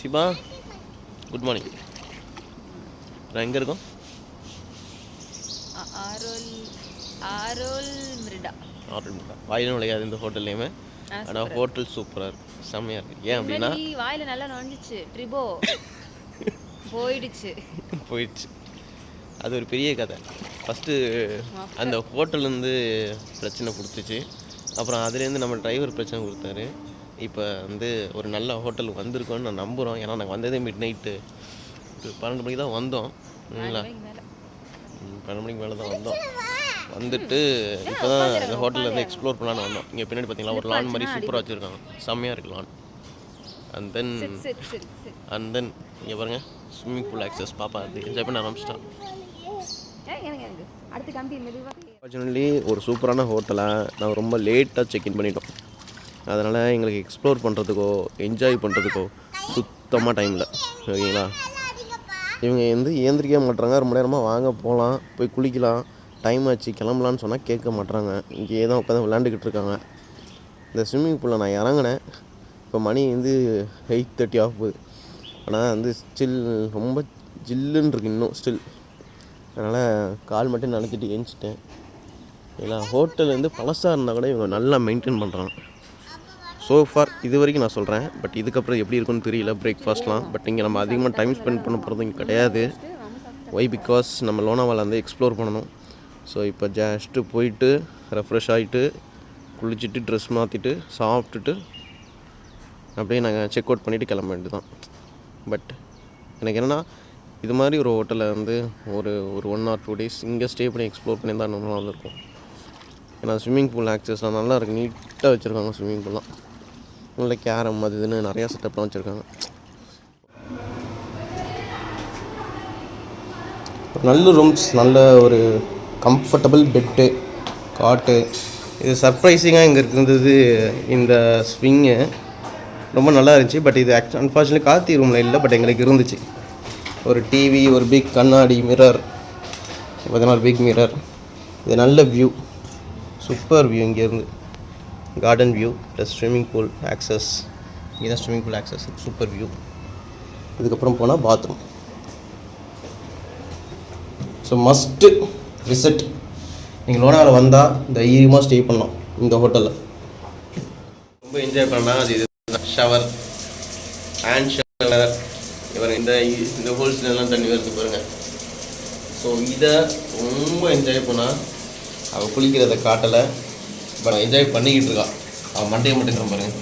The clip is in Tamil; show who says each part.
Speaker 1: Sipa good morning. நான் எங்கே இருக்கோம்?
Speaker 2: ஆரோல் மிரிடா.
Speaker 1: வாயிலும் விளையாது இந்த ஹோட்டல் நேமு. ஆனால் ஹோட்டல் சூப்பராக இருக்குது, செம்மையாக இருக்குது. ஏன் அப்படின்னா
Speaker 2: வாயில் நல்லா நுழைஞ்சிச்சு, ட்ரிபோ போயிடுச்சு.
Speaker 1: அது ஒரு பெரிய கதை. ஃபஸ்ட்டு அந்த ஹோட்டல்லேருந்து பிரச்சனை கொடுத்துச்சு, அப்புறம் அதுலேருந்து நம்ம டிரைவர் பிரச்சனை கொடுத்தாரு. இப்போ வந்து ஒரு நல்ல ஹோட்டலுக்கு வந்திருக்கோன்னு நான் நம்புகிறோம். ஏன்னா நாங்கள் வந்ததே மிட் நைட்டு 12 மணிக்கு தான் வந்தோம். இல்லைங்களா? 12 மணிக்கு மேலே தான் வந்தோம். வந்துட்டு இப்போ தான் இந்த ஹோட்டலில் வந்து எக்ஸ்ப்ளோர் பண்ணலான்னு வந்தோம். இங்கே பின்னாடி பார்த்தீங்களா ஒரு லான் மாதிரி சூப்பராக வச்சுருக்காங்க, செம்மையாக இருக்குது லான். அண்ட் தென் இங்கே பாருங்கள் ஸ்விம்மிங் பூல் ஆக்சஸ். பாப்பா அது என்ஜாய் பண்ண ஆரம்பிச்சிட்டான். அன்ஃபார்ச்சுனேட்லி ஒரு சூப்பரான ஹோட்டலாக நாங்கள் ரொம்ப லேட்டாக செக்இன் பண்ணிட்டோம். அதனால் எங்களுக்கு எக்ஸ்ப்ளோர் பண்ணுறதுக்கோ என்ஜாய் பண்ணுறதுக்கோ சுத்தமாக டைம் இல்லை. ஓகேங்களா? இவங்க வந்து ஏந்திரிக்க மாட்டுறாங்க. ரொம்ப நேரமாக வாங்க போகலாம், போய் குளிக்கலாம், டைம் ஆச்சு கிளம்பலான்னு சொன்னால் கேட்க மாட்டுறாங்க. இங்கேயே தான் உட்காந்து விளையாண்டுக்கிட்டு இருக்காங்க. இந்த ஸ்விம்மிங் பூலில் நான் இறங்கினேன். இப்போ மணி வந்து 8:30 ஆகுது. ஆனால் வந்து ஸ்டில் ரொம்ப ஜில்லுன்னு இருக்குது இன்னும் ஸ்டில். அதனால் கால் மட்டும் நினச்சிட்டு ஏஞ்சிட்டேன். ஏன்னா ஹோட்டல் வந்து பழசாக இருந்தால் கூட இவங்க நல்லா மெயின்டைன் பண்ணுறாங்க சோஃபார் இது வரைக்கும் நான் சொல்கிறேன். பட் இதுக்கப்புறம் எப்படி இருக்குன்னு தெரியல பிரேக்ஃபாஸ்ட்லாம். பட் இங்கே நம்ம அதிகமாக டைம் ஸ்பெண்ட் பண்ண போகிறது இங்கே கிடையாது. ஒய் பிகாஸ் நம்ம லோனாவாலா வந்து எக்ஸ்ப்ளோர் பண்ணணும். ஸோ இப்போ ஜஸ்ட்டு போயிட்டு ரெஃப்ரெஷ் ஆகிட்டு குளிச்சுட்டு ட்ரெஸ் மாற்றிட்டு சாப்பிட்டுட்டு அப்படியே நாங்கள் செக் அவுட் பண்ணிவிட்டு கிளம்ப வேண்டியது தான். பட் எனக்கு என்னென்னா இது மாதிரி ஒரு ஹோட்டலில் வந்து ஒரு 1 or 2 days இங்கே ஸ்டே பண்ணி எக்ஸ்ப்ளோர் பண்ணி தான் இன்னும் நல்லா இருக்கும். ஏன்னா ஸ்விம்மிங் பூல் ஆக்சஸ்லாம் நல்லா இருக்குது, நீட்டாக வச்சுருக்காங்க. ஸ்விம்மிங் பூல்லாம் நல்ல கேரம் அது இதுன்னு நிறையா செட்டப்லாம் வச்சுருக்காங்க. நல்ல ரூம்ஸ், நல்ல ஒரு கம்ஃபர்டபுள் பெட்டு, காட்டு. இது சர்ப்ரைசிங்காக இங்கே இருந்தது இந்த ஸ்விங்கு ரொம்ப நல்லா இருந்துச்சு. பட் இது அன்ஃபார்ச்சுனேட்லி கார்த்தி ரூமில் இல்லை, பட் எங்களுக்கு இருந்துச்சு. ஒரு டிவி, ஒரு பிக் கண்ணாடி மிரர், பார்த்தீங்கன்னா ஒரு பிக் மிரர். இது நல்ல வியூ, சூப்பர் வியூ. இங்கேருந்து garden view plus swimming pool access. இங்கே தான் swimming pool access, super view. இதுக்கப்புறம் போனால் பாத்ரூம். So must visit. நீங்கள் லோனாவில் வந்தால் தைரியமாக ஸ்டே பண்ணலாம் இந்த ஹோட்டலில். ரொம்ப என்ஜாய் பண்ணலாம். அது இது ஷவர், ஹேண்ட் ஷவர். இவர் இந்த ஹோல்ஸ்லாம் தண்ணி வருது பாருங்கள். ஸோ இதை ரொம்ப என்ஜாய் பண்ணால் அவள் குளிக்கிறத காட்டலை, பட் என்ஜாய் பண்ணிக்கிட்டு இருக்கா. அவன் மண்டையை மட்டும் பாருங்கள்.